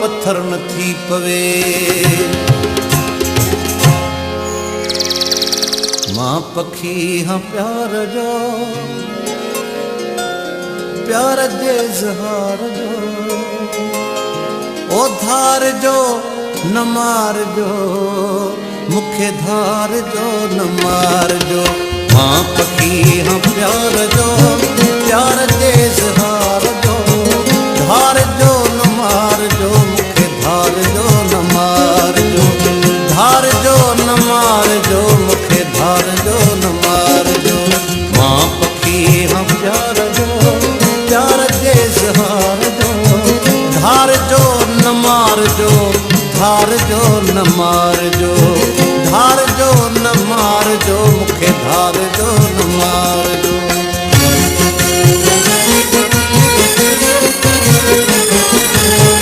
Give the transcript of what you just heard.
पत्थर न थी पवे। मां पखी हाँ प्यार जो, प्यार जे इज़हार जो, ओ धार जो न मार जो, मुखे धार जो न मार जो। मां पखी हाँ प्यार जो, प्यार जे इज़हार जो, धार जो न मार जो, मुखे धार जो न मार जो। धार जो न मार जो, मुखे धार जो न मार जो। मां पखी हाँ प्यार जो, प्यार जे इज़हार जो, धार जो न मार जो, धार जो न मार जो। धार जो न मार जो, मुखे धार जो न मार जो।